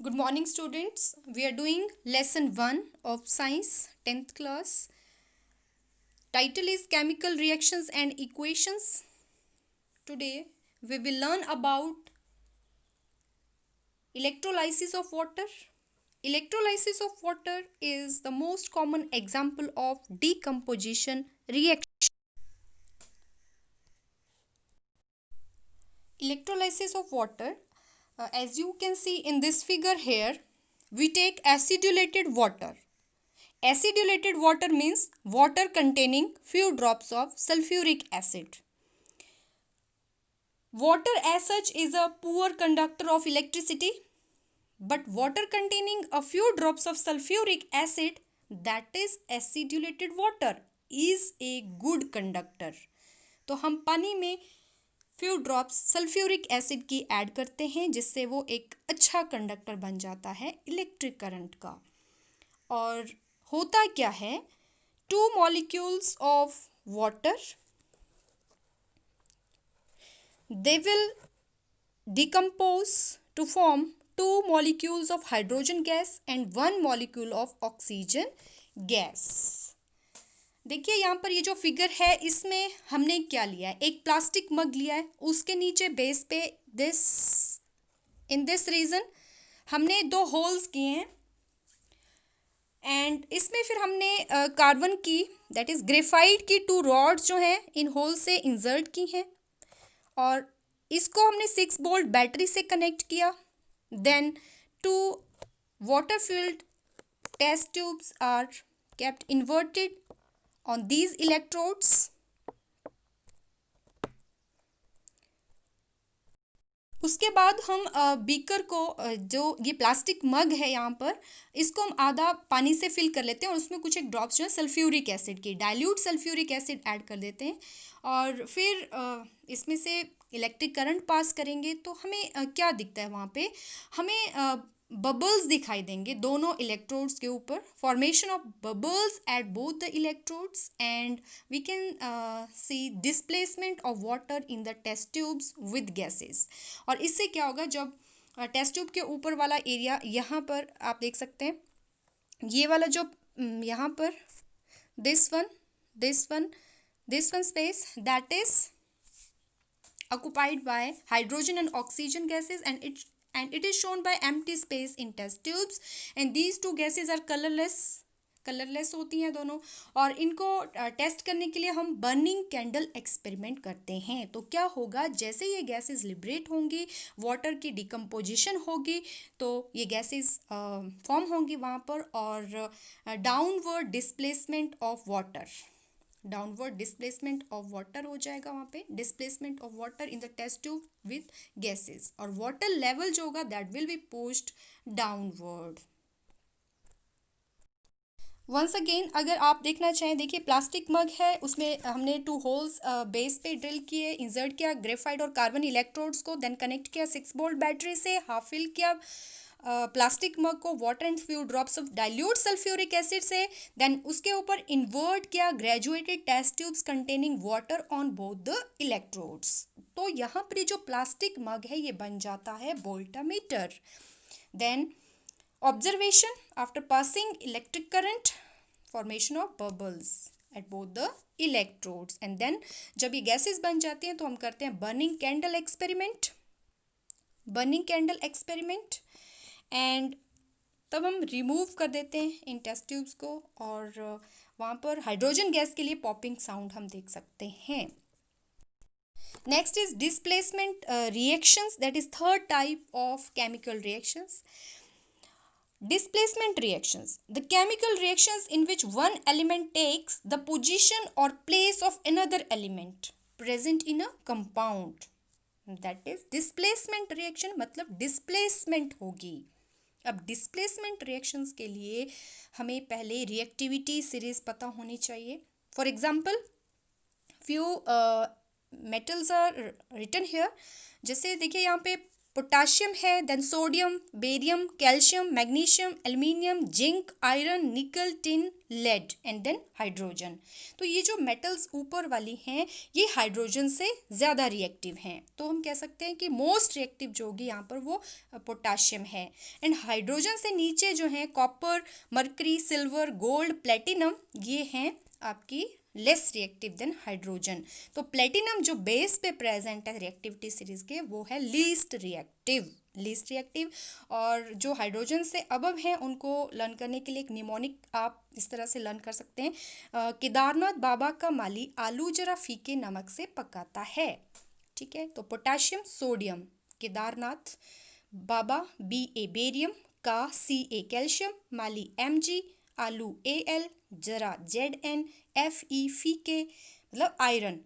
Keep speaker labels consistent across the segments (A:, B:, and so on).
A: Good morning, students. We are doing lesson 1 of science 10th class. Title is Chemical Reactions and Equations. Today we will learn about electrolysis of water. Electrolysis of water is the most common example of decomposition reaction. Electrolysis of water, as you can see in this figure here, we take acidulated water. Acidulated water means water containing few drops of sulfuric acid. Water as such is a poor conductor of electricity, but water containing a few drops of sulfuric acid, that is acidulated water, is a good conductor. तो हम पानी में few drops sulphuric acid की add करते हैं जिससे वो एक अच्छा कंडक्टर बन जाता है इलेक्ट्रिक करंट का। और होता क्या है, two molecules of water, they will decompose to form two molecules of hydrogen gas and one molecule of oxygen gas. देखिए यहाँ पर ये जो फिगर है इसमें हमने क्या लिया है, एक प्लास्टिक मग लिया है, उसके नीचे बेस पे इन दिस रीजन हमने दो होल्स किए हैं एंड इसमें फिर हमने कार्बन की दैट इज ग्रेफाइट की टू रॉड्स जो हैं इन होल से इंसर्ट की हैं और इसको हमने 6 वोल्ट बैटरी से कनेक्ट किया। Then two water filled test tubes are kept inverted on these electrodes. उसके बाद हम बीकर को जो ये प्लास्टिक मग है यहाँ पर, इसको हम आधा पानी से फिल कर लेते हैं और उसमें कुछ एक ड्रॉप्स जो है सल्फ्यूरिक एसिड की डाइल्यूट सल्फ्यूरिक एसिड ऐड कर देते हैं और फिर इसमें से इलेक्ट्रिक करंट पास करेंगे तो हमें क्या दिखता है, वहाँ पे हमें बबल्स दिखाई देंगे दोनों इलेक्ट्रोड्स के ऊपर, formation of bubbles at both the electrodes and we can see displacement of water in the test tubes with gases. और इससे क्या होगा, जब टेस्ट ट्यूब के ऊपर वाला एरिया यहाँ पर आप देख सकते हैं, ये वाला जो यहाँ पर this one this one this one space that is occupied by hydrogen and oxygen gases and it is shown by empty space in test tubes and these two gases are colourless होती हैं दोनों। और इनको test करने के लिए हम burning candle experiment करते हैं। तो क्या होगा, जैसे ये गैसेस लिबरेट होंगी, वाटर की डिकम्पोजिशन होगी तो ये गैसेस फॉर्म होंगी वहाँ पर और downward displacement of water, downward displacement of water हो जाएगा वहाँ पे, displacement of water in the test tube with gases और वाटर लेवल जो होगा that will be pushed downward. Once again अगर आप देखना चाहें, देखिए प्लास्टिक मग है, उसमें हमने टू होल्स बेस पे ड्रिल किए, इंसर्ट किया ग्रेफाइट और कार्बन इलेक्ट्रोड्स को, देन कनेक्ट किया 6 वोल्ट बैटरी से, हाफ फिल किया प्लास्टिक मग को water and few drops of dilute sulphuric acid से, देन उसके ऊपर इन्वर्ट किया graduated test tubes containing water on both the electrodes. तो यहाँ पर जो प्लास्टिक मग है ये बन जाता है voltameter. Then observation after passing electric current, formation of bubbles at both the electrodes and then जब ये gases बन जाते हैं तो हम करते हैं burning candle experiment, burning candle experiment and तब हम रिमूव कर देते हैं इन टेस्ट ट्यूब्स को और वहाँ पर हाइड्रोजन गैस के लिए पॉपिंग साउंड हम देख सकते हैं। Next is displacement reactions, that is third type of chemical reactions. Displacement reactions, the chemical reactions in which one element takes the position or place of another element present in a compound, that is displacement reaction, मतलब displacement होगी। अब displacement reactions के लिए हमें पहले reactivity series पता होनी चाहिए। For example, few metals are written here, जैसे देखिए यहाँ पे पोटाशियम है, then sodium, barium, calcium, magnesium, aluminium, zinc, iron, nickel, tin, lead and then hydrogen. तो ये जो मेटल्स ऊपर वाली हैं ये हाइड्रोजन से ज़्यादा रिएक्टिव हैं, तो हम कह सकते हैं कि मोस्ट रिएक्टिव जो होगी यहाँ पर वो पोटाशियम है। एंड हाइड्रोजन से नीचे जो है copper, mercury, silver, gold, platinum, ये हैं आपकी लेस रिएक्टिव देन हाइड्रोजन। तो प्लेटिनम जो बेस पे प्रेजेंट है रिएक्टिविटी सीरीज के वो है लीस्ट रिएक्टिव। और जो हाइड्रोजन से अबव हैं उनको लर्न करने के लिए एक निमोनिक आप इस तरह से लर्न कर सकते हैं, केदारनाथ बाबा का माली आलू जरा फीके नमक से पकाता है। ठीक है, तो पोटाशियम, सोडियम, केदारनाथ बाबा Ba बेरियम, का Ca कैल्शियम, माली Mg, आलू Al, जरा Zn, Fe फीके मतलब आयरन,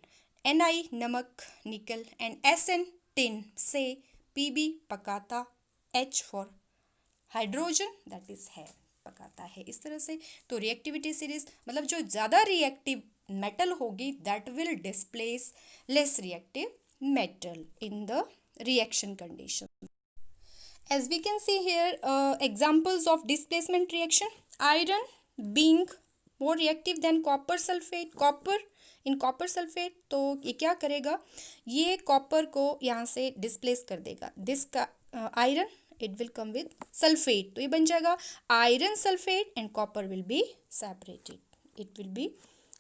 A: Ni नमक निकल एंड Sn टिन से, Pb पकाता, H for hydrogen that is है पकाता है। इस तरह से तो रिएक्टिविटी सीरीज मतलब जो ज़्यादा रिएक्टिव मेटल होगी that will displace less reactive metal in the reaction condition. As we can see here, examples of displacement reaction: iron being more reactive than copper sulfate, copper sulfate, तो ये क्या करेगा, ये copper को यहाँ से displace कर देगा, दिस का iron it will come with sulfate, तो ये बन जाएगा iron sulfate and copper will be separated, it will be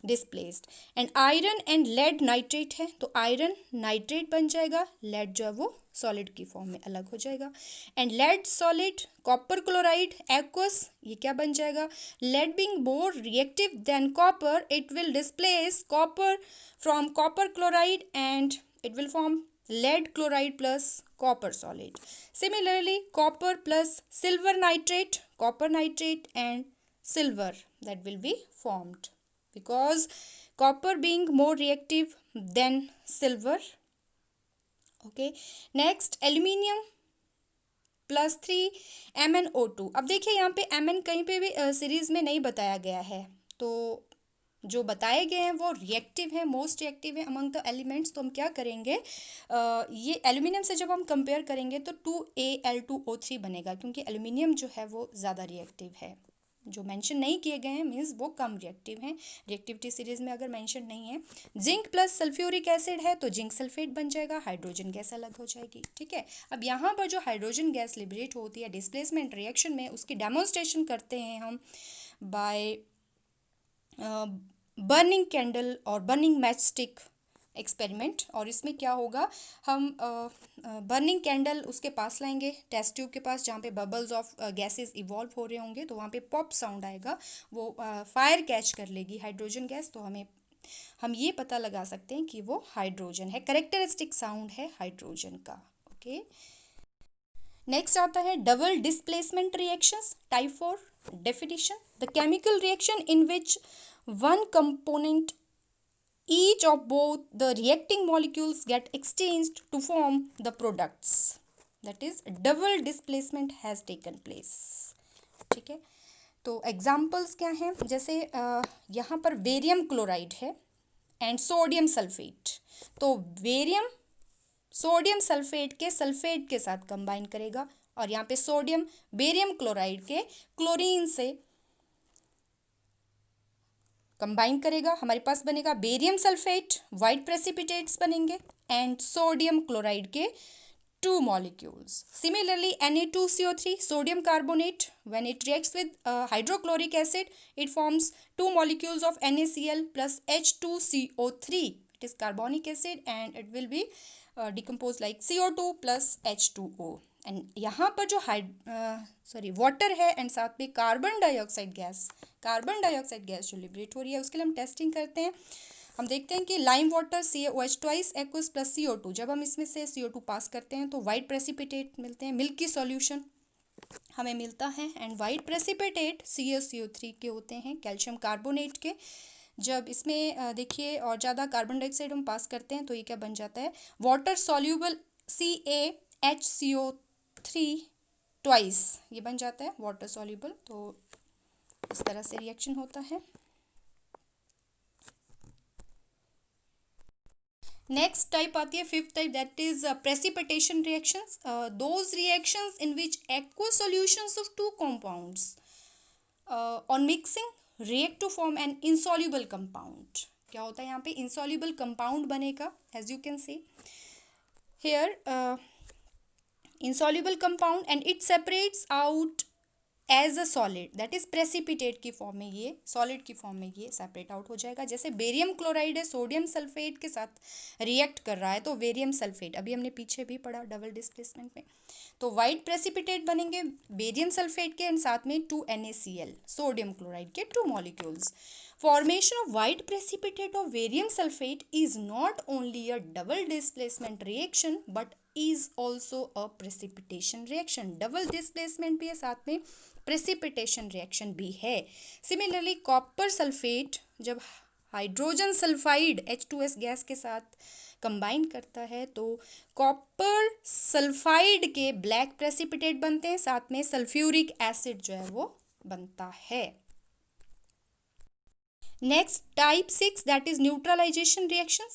A: displaced. And iron and lead nitrate है तो आयरन नाइट्रेट बन जाएगा, लेड जो है वो सॉलिड की फॉर्म में अलग हो जाएगा। And lead solid, copper chloride aqueous, ये क्या बन जाएगा, lead being more reactive than copper it will displace copper from copper chloride and it will form lead chloride plus copper solid. Similarly, copper plus silver nitrate, copper nitrate and silver that will be formed because copper being more reactive than silver. Okay, next aluminium plus 3 MnO2। अब देखिए यहाँ पे Mn कहीं पे भी series में नहीं बताया गया है, तो जो बताए गए हैं वो रिएक्टिव है, मोस्ट रिएक्टिव है अमंग द एलिमेंट्स। तो हम क्या करेंगे, ये एल्यूमिनियम से जब हम कंपेयर करेंगे तो 2Al2O3 बनेगा, क्योंकि एल्यूमिनियम जो है वो ज़्यादा रिएक्टिव है। जो मेंशन नहीं किए गए हैं मीन्स वो कम रिएक्टिव हैं, रिएक्टिविटी सीरीज में अगर मेंशन नहीं है। जिंक प्लस सल्फ्यूरिक एसिड है तो जिंक सल्फेट बन जाएगा, हाइड्रोजन गैस अलग हो जाएगी। ठीक है, अब यहाँ पर जो हाइड्रोजन गैस लिबरेट होती है डिस्प्लेसमेंट रिएक्शन में, उसकी डेमोन्स्ट्रेशन करते हैं हम बाय बर्निंग कैंडल और बर्निंग मैच स्टिक एक्सपेरिमेंट। और इसमें क्या होगा, हम बर्निंग कैंडल उसके पास लाएंगे, टेस्ट ट्यूब के पास जहाँ पे बबल्स ऑफ गैसेस इवॉल्व हो रहे होंगे, तो वहाँ पे पॉप साउंड आएगा, वो फायर कैच कर लेगी हाइड्रोजन गैस, तो हम ये पता लगा सकते हैं कि वो हाइड्रोजन है, करेक्टरिस्टिक साउंड है हाइड्रोजन का। ओके, नेक्स्ट आता है double displacement reactions, type 4 definition. The chemical reaction in which one component each of both the reacting molecules get exchanged to form the products, that is double displacement has taken place। ठीक है, तो examples क्या हैं, जैसे यहाँ पर barium chloride है and sodium sulphate, तो बेरियम सोडियम सल्फेट के साथ कंबाइन करेगा, और यहाँ पे सोडियम बेरियम क्लोराइड के क्लोरीन से कंबाइन करेगा, हमारे पास बनेगा बेरियम सल्फेट, वाइट प्रेसिपिटेट्स बनेंगे एंड सोडियम क्लोराइड के 2 molecules। Similarly, Na2CO3 sodium carbonate when it reacts with hydrochloric acid it forms 2 molecules of NaCl plus H2CO3, it is carbonic acid and it will be decomposed like CO2 plus H2O। And यहाँ पर जो water है and साथ में carbon dioxide gas जो liberate हो रही है, उसके लिए हम टेस्टिंग करते हैं। हम देखते हैं कि lime water CaOH twice aqueous plus CO2, जब हम इसमें से CO2 पास करते हैं तो वाइट प्रेसिपिटेट मिलते हैं, मिल्की सॉल्यूशन हमें मिलता है एंड वाइट प्रेसिपिटेट CaCO3 के होते हैं, कैल्शियम कार्बोनेट के। जब इसमें देखिए और ज़्यादा कार्बन डाइऑक्साइड हम पास करते हैं तो ये क्या बन जाता है, वाटर सॉल्यूबल CaHCO3 ट्वाइस, ये बन जाता है वाटर सॉल्यूबल। तो इस तरह से रिएक्शन होता है। नेक्स्ट टाइप आती है fifth type, that is precipitation reactions, those reactions in which aqueous solutions of two compounds on mixing react to form an insoluble compound. क्या होता है यहाँ पे, insoluble compound बनेगा, as you can see here, insoluble compound and it separates out as a solid, that is precipitate की form में, ये solid की फॉर्म में ये सेपरेट आउट हो जाएगा। जैसे बेरियम क्लोराइड है, सोडियम सल्फेट के साथ रिएक्ट कर रहा है तो बेरियम सल्फेट, अभी हमने पीछे भी पढ़ा डबल डिस्प्लेसमेंट में, तो वाइट प्रेसिपिटेट बनेंगे बेरियम सल्फेट के एंड साथ में 2NaCl, सोडियम क्लोराइड के 2 molecules. Formation of white precipitate of barium sulfate is not only a double displacement reaction but is also a precipitation reaction. Double displacement भी है, साथ में precipitation reaction भी है। Similarly, copper sulfate जब hydrogen sulphide H2S gas के साथ combine करता है तो कॉपर सल्फाइड के ब्लैक प्रेसिपिटेट बनते हैं, साथ में सल्फ्यूरिक एसिड जो है वो बनता है। Next, type 6, that is neutralization reactions.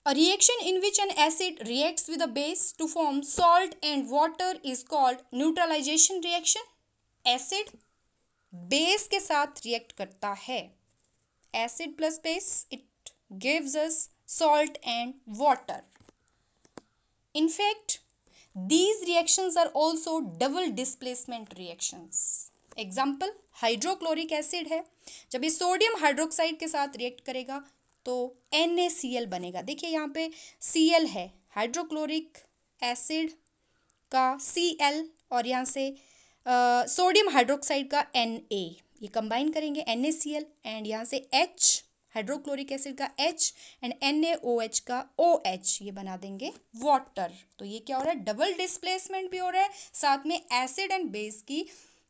A: A reaction in which an acid reacts with a base to form salt and water is called neutralization reaction. Acid base के साथ react करता है, acid plus base, it gives us salt and water. In fact, these reactions are also double displacement reactions. Example, hydrochloric acid है, जब ये sodium hydroxide के साथ react करेगा तो NaCl बनेगा। देखिए यहाँ पे Cl है, हाइड्रोक्लोरिक एसिड का Cl और यहाँ से सोडियम हाइड्रोक्साइड का Na, ये कंबाइन करेंगे NaCl एंड यहाँ से H, हाइड्रोक्लोरिक एसिड का H एंड NaOH का OH, ये बना देंगे वाटर। तो ये क्या हो रहा है, डबल डिस्प्लेसमेंट भी हो रहा है, साथ में एसिड एंड बेस की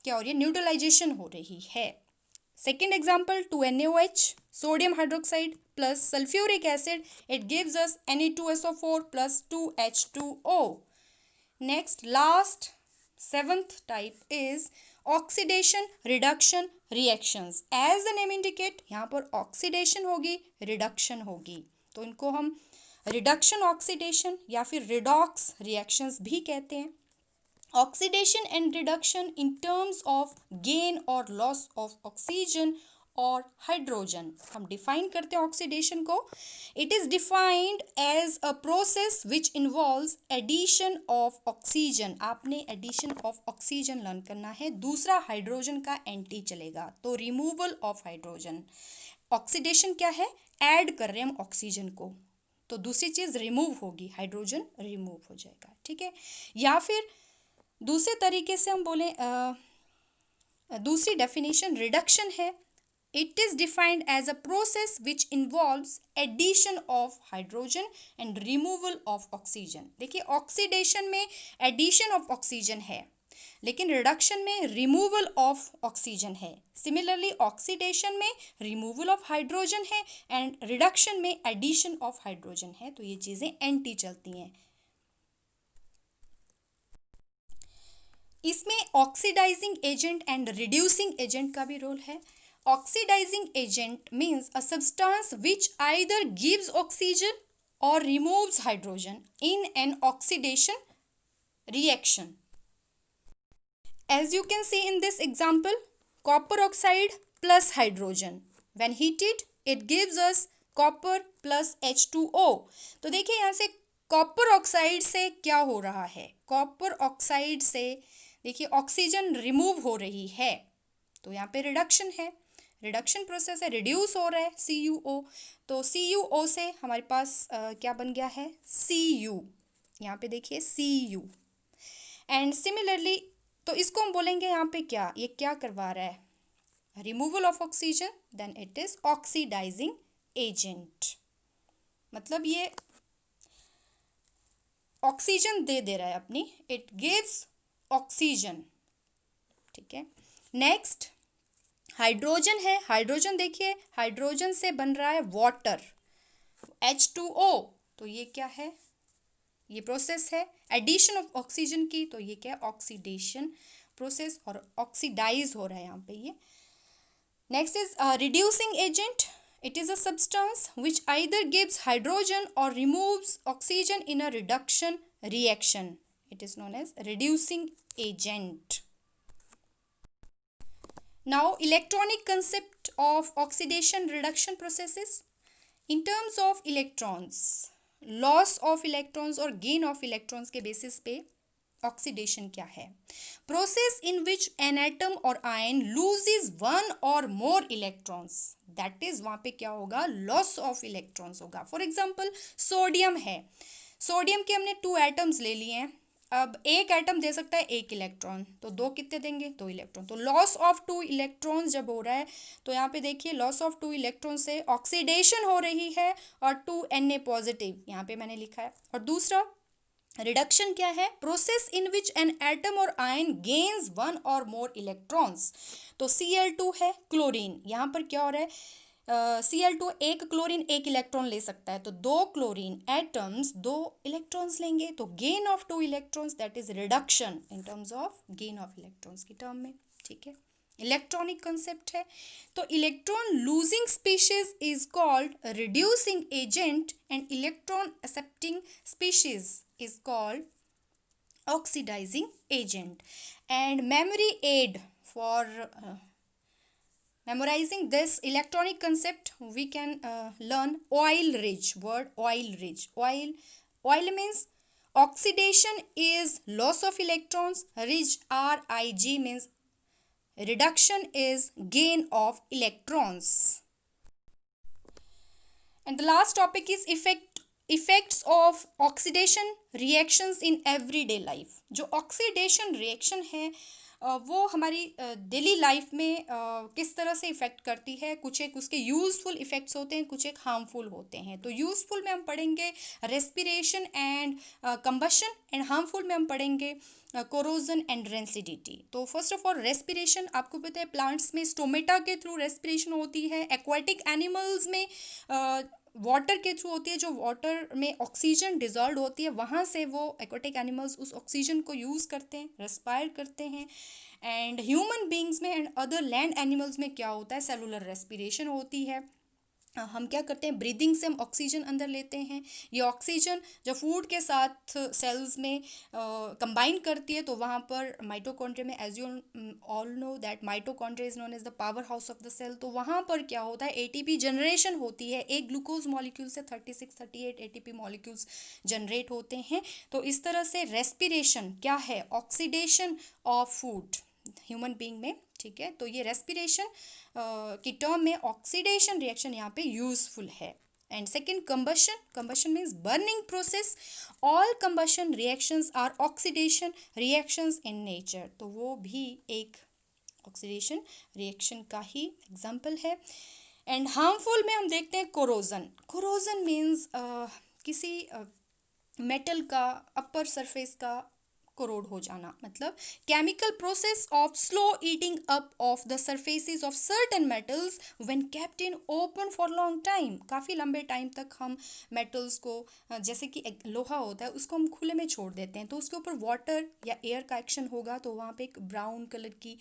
A: क्या हो रही है, न्यूट्रलाइजेशन हो रही है। Second example, 2NaOH, sodium hydroxide plus sulphuric acid, it gives us Na2SO4 plus 2H2O। Next last seventh type is oxidation reduction reactions. As the name indicate, यहाँ पर ऑक्सीडेशन होगी, रिडक्शन होगी, तो इनको हम रिडक्शन ऑक्सीडेशन या फिर रिडॉक्स रिएक्शंस भी कहते हैं। Oxidation and reduction in terms of gain or loss of oxygen और हाइड्रोजन। हम डिफाइन करते हैं ऑक्सीडेशन को, it is defined as a process which involves addition of oxygen. आपने एडिशन ऑफ ऑक्सीजन लर्न करना है, दूसरा हाइड्रोजन का एंटी चलेगा, तो रिमूवल ऑफ हाइड्रोजन। ऑक्सीडेशन क्या है, ऐड कर रहे हैं हम ऑक्सीजन को, तो दूसरी चीज रिमूव होगी, हाइड्रोजन रिमूव हो जाएगा, ठीक है। या फिर दूसरे तरीके से हम बोलें, दूसरी डेफिनेशन रिडक्शन है, it is defined as a process which involves addition of hydrogen and removal of oxygen. देखिए ऑक्सीडेशन में एडिशन ऑफ ऑक्सीजन है, लेकिन रिडक्शन में रिमूवल ऑफ ऑक्सीजन है। सिमिलरली ऑक्सीडेशन में रिमूवल ऑफ हाइड्रोजन है एंड रिडक्शन में एडिशन ऑफ हाइड्रोजन है, तो ये चीज़ें एंटी चलती हैं। इसमें oxidising agent and reducing agent का भी रोल है। Oxidising agent means a substance which either gives oxygen और removes hydrogen in an oxidation reaction. As you can see in this example, copper oxide plus hydrogen. When heated, it gives us copper plus H2O. तो देखिए यहाँ से copper oxide से क्या हो रहा है, कॉपर ऑक्साइड से देखिए ऑक्सीजन रिमूव हो रही है, तो यहाँ पे रिडक्शन है, रिडक्शन प्रोसेस है, रिड्यूस हो रहा है CuO, तो CuO से हमारे पास क्या बन गया है, Cu, यहाँ पे देखिए Cu। एंड सिमिलरली तो इसको हम बोलेंगे यहाँ पे क्या, ये क्या करवा रहा है, removal of oxygen, then it is oxidising agent, मतलब ये ऑक्सीजन दे रहा है अपनी, इट गिव्स ऑक्सीजन, ठीक है। नेक्स्ट हाइड्रोजन है, हाइड्रोजन देखिए हाइड्रोजन से बन रहा है वाटर H2O, तो ये क्या है, ये प्रोसेस है एडिशन ऑफ ऑक्सीजन की, तो ये क्या है, ऑक्सीडेशन प्रोसेस, और ऑक्सीडाइज हो रहा है यहाँ पे ये। Next is reducing agent, It is a substance which either gives hydrogen or removes oxygen in a reduction reaction. It is known as reducing agent. Now, electronic concept of oxidation reduction processes. In terms of electrons, loss of electrons और gain of electrons के basis पे oxidation क्या है? Process in which an atom और ion loses one और मोर electrons, that is वहां पे क्या होगा? लॉस ऑफ इलेक्ट्रॉन्स होगा. फॉर एग्जांपल सोडियम है, सोडियम के हमने 2 एटम्स ले लिए हैं. अब एक एटम दे सकता है 1 इलेक्ट्रॉन, तो 2 कितने देंगे? 2 इलेक्ट्रॉन. तो लॉस ऑफ 2 इलेक्ट्रॉन जब हो रहा है तो यहाँ पे देखिए लॉस ऑफ 2 इलेक्ट्रॉन से ऑक्सीडेशन हो रही है और 2Na पॉजिटिव यहाँ पे मैंने लिखा है. और दूसरा रिडक्शन क्या है? Process in which an atom और आयन गेन्स वन और मोर इलेक्ट्रॉन्स. तो Cl2 है क्लोरीन, यहाँ पर क्या हो रहा है? Cl2 एक क्लोरीन 1 इलेक्ट्रॉन ले सकता है, तो 2 क्लोरीन एटम्स 2 इलेक्ट्रॉन्स लेंगे, तो gain of 2 electrons, that is reduction in terms of gain of electrons की टर्म में. ठीक है, इलेक्ट्रॉनिक कंसेप्ट है. तो electron losing species is called reducing agent and electron accepting species is called oxidizing agent. And memory aid for memorizing this electronic concept, we can learn oil ridge. Word oil ridge. Oil means oxidation is loss of electrons. Ridge, RIG, means reduction is gain of electrons. And the last topic is effects of oxidation reactions in everyday life. जो oxidation reaction है वो हमारी daily life में किस तरह से effect करती है. कुछ एक उसके यूज़फुल इफ़ेक्ट्स होते हैं, कुछ एक हार्मफुल होते हैं. तो यूज़फुल में हम पढ़ेंगे respiration and combustion, and harmful में हम पढ़ेंगे कोरोजन एंड रेंसिडिटी. तो फर्स्ट ऑफ ऑल रेस्पिरेशन, आपको पता है प्लांट्स में स्टोमेटा के थ्रू रेस्पिरेशन होती है. एक्वाटिक एनिमल्स में वाटर के थ्रू होती है. जो वाटर में ऑक्सीजन डिजॉल्व होती है वहाँ से वो एक्वाटिक एनिमल्स उस ऑक्सीजन को यूज़ करते हैं, रेस्पायर करते हैं. एंड ह्यूमन बींग्स में एंड अदर लैंड एनिमल्स में क्या होता है? सेलुलर रेस्पिरेशन होती है. हम क्या करते हैं? ब्रीदिंग से हम ऑक्सीजन अंदर लेते हैं. ये ऑक्सीजन जब फूड के साथ सेल्स में कंबाइन करती है तो वहाँ पर माइटोकॉन्ड्रिया में, as you all know that mitochondria is known as the power house of the cell. तो वहाँ पर क्या होता है? एटीपी जनरेशन होती है. एक ग्लूकोज मॉलिक्यूल से 36-38 एटीपी मॉलिक्यूल्स जनरेट होते हैं. तो इस तरह से रेस्पिरेशन क्या है? Oxidation of food human being में. ठीक है, तो ये रेस्पिरेशन की टर्म में ऑक्सीडेशन रिएक्शन यहाँ पे यूजफुल है. And second combustion. Combustion means burning process. All combustion reactions are oxidation reactions in nature. तो वो भी एक ऑक्सीडेशन रिएक्शन का ही एग्जाम्पल है. एंड हार्मफुल में हम देखते हैं कोरोजन. कोरोजन मीन्स किसी मेटल का अपर सरफेस का कोरोड हो जाना, मतलब chemical process of slow eating up of the surfaces of certain metals when kept in open for long time. काफ़ी लंबे टाइम तक हम मेटल्स को, जैसे कि एक लोहा होता है उसको हम खुले में छोड़ देते हैं, तो उसके ऊपर वाटर या एयर का एक्शन होगा तो वहाँ पे एक ब्राउन कलर की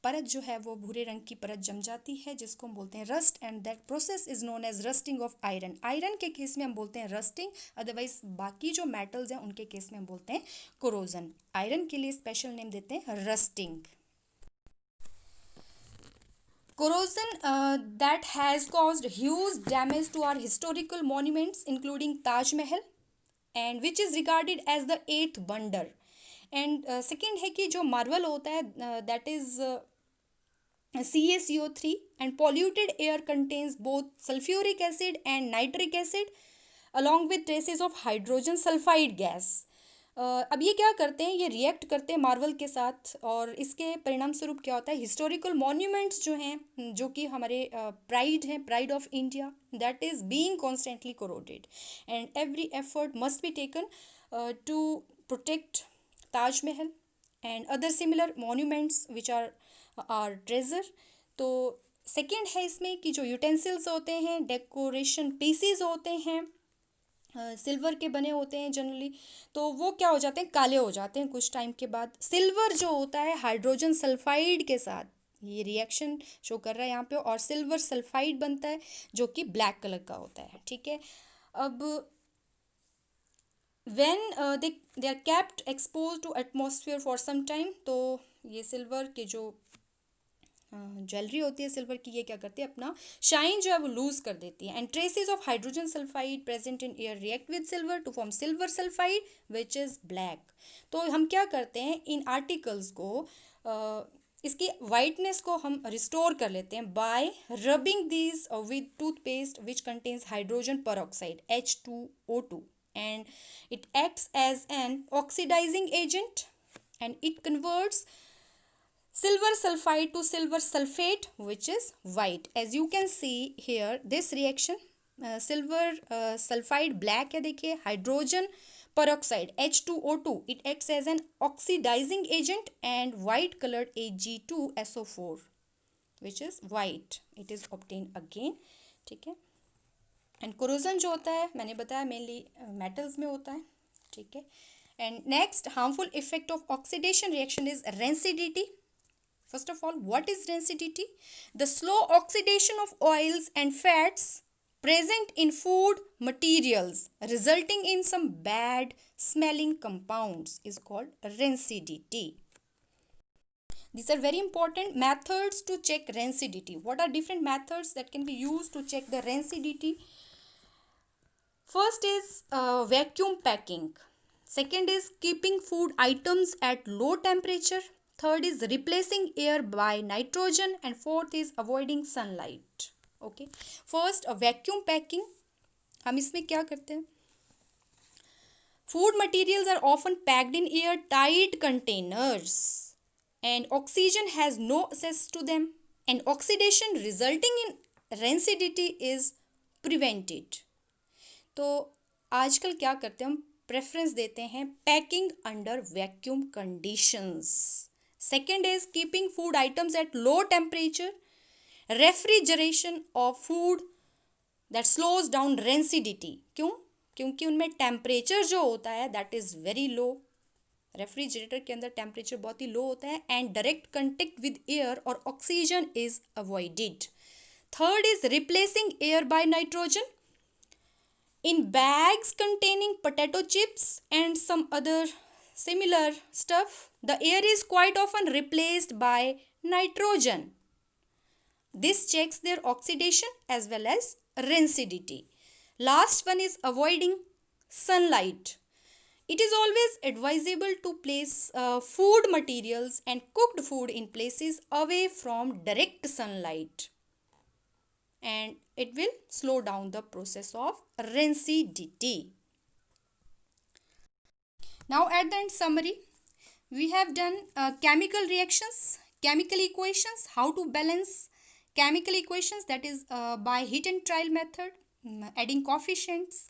A: परत जो है वो भूरे रंग की परत जम जाती है जिसको हम बोलते हैं rust. And that process is known as rusting of iron. Iron के केस में हम बोलते हैं रस्टिंग, अदरवाइज बाकी जो मेटल्स हैं उनके केस में हम बोलते हैं कोरोजन. आयरन के लिए स्पेशल नेम देते हैं rusting. Corrosion that has caused huge damage to our historical monuments including Taj Mahal, and which is regarded as the 8th wonder. And second है कि जो मार्बल होता है that is CaCO3, and polluted air contains both sulfuric acid and nitric acid along with traces of hydrogen sulfide gas. अब ये क्या करते हैं? ये रिएक्ट करते हैं मार्बल के साथ और इसके परिणाम स्वरूप क्या होता है? हिस्टोरिकल मॉन्यूमेंट्स जो हैं, जो कि हमारे प्राइड हैं, pride of India, that is being constantly corroded. And every effort must be taken to protect Taj Mahal and other similar monuments which are treasure. तो सेकेंड है इसमें कि जो यूटेंसिल्स होते हैं, डेकोरेशन पीसीज होते हैं, सिल्वर के बने होते हैं जनरली, तो वो क्या हो जाते हैं? काले हो जाते हैं कुछ टाइम के बाद. सिल्वर जो होता है हाइड्रोजन सल्फाइड के साथ ये रिएक्शन शो कर रहा है यहाँ पे, और सिल्वर सल्फाइड बनता है जो कि ब्लैक कलर का होता है, ठीक है। अब when they are kept expose to atmosphere for some time, तो ये सिल्वर के जो ज्वेलरी होती है सिल्वर की, ये क्या करती है, अपना शाइन जो है वो लूज कर देती है। And traces of hydrogen sulphide present in air react with silver to form silver sulphide which is black. तो हम क्या करते हैं, इन आर्टिकल्स को इसकी वाइटनेस को हम रिस्टोर कर लेते हैं bye rubbing these with toothpaste which contains hydrogen peroxide H2O2, and it acts as an oxidizing agent and it converts silver sulfide to silver sulfate which is white. As you can see here, this reaction silver sulfide black है, देखिए, hydrogen peroxide H2O2, it acts as an oxidizing agent, and white colored Ag2SO4 which is white, it is obtained again, ठीक है। And corrosion जो होता है मैंने बताया mainly metals में होता है, ठीक है। And next harmful effect of oxidation reaction is rancidity. First of all, what is rancidity? The slow oxidation of oils and fats present in food materials resulting in some bad smelling compounds is called rancidity. These are very important methods to check rancidity. What are different methods that can be used to check the rancidity? First is vacuum packing. Second is keeping food items at low temperature. Third is replacing air by nitrogen, and fourth is avoiding sunlight. Okay, first vacuum packing. हम इसमें क्या करते हैं, food materials are often packed in air tight containers and oxygen has no access to them, and oxidation resulting in rancidity is prevented. तो आजकल क्या करते हैं, हम प्रेफरेंस देते हैं packing under vacuum conditions. Second is keeping food items at low temperature, refrigeration of food that slows down rancidity. क्यों? क्योंकि उनमें टेम्परेचर जो होता है that is very low, refrigerator के अंदर टेम्परेचर बहुत ही लो होता है, and direct contact with air और oxygen is avoided. Third is replacing air by nitrogen. In bags containing potato chips and some other similar stuff, the air is quite often replaced by nitrogen. This checks their oxidation as well as rancidity. Last one is avoiding sunlight. It is always advisable to place food materials and cooked food in places away from direct sunlight, and it will slow down the process of rancidity. Now at the end summary, we have done chemical reactions, chemical equations, how to balance chemical equations, that is by hit and trial method, adding coefficients,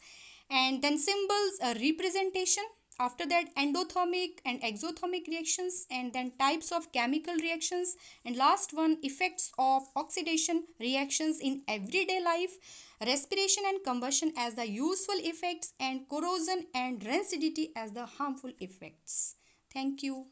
A: and then symbols representation. After that, endothermic and exothermic reactions, and then types of chemical reactions, and last one, effects of oxidation reactions in everyday life, respiration and combustion as the useful effects, and corrosion and rancidity as the harmful effects. Thank you.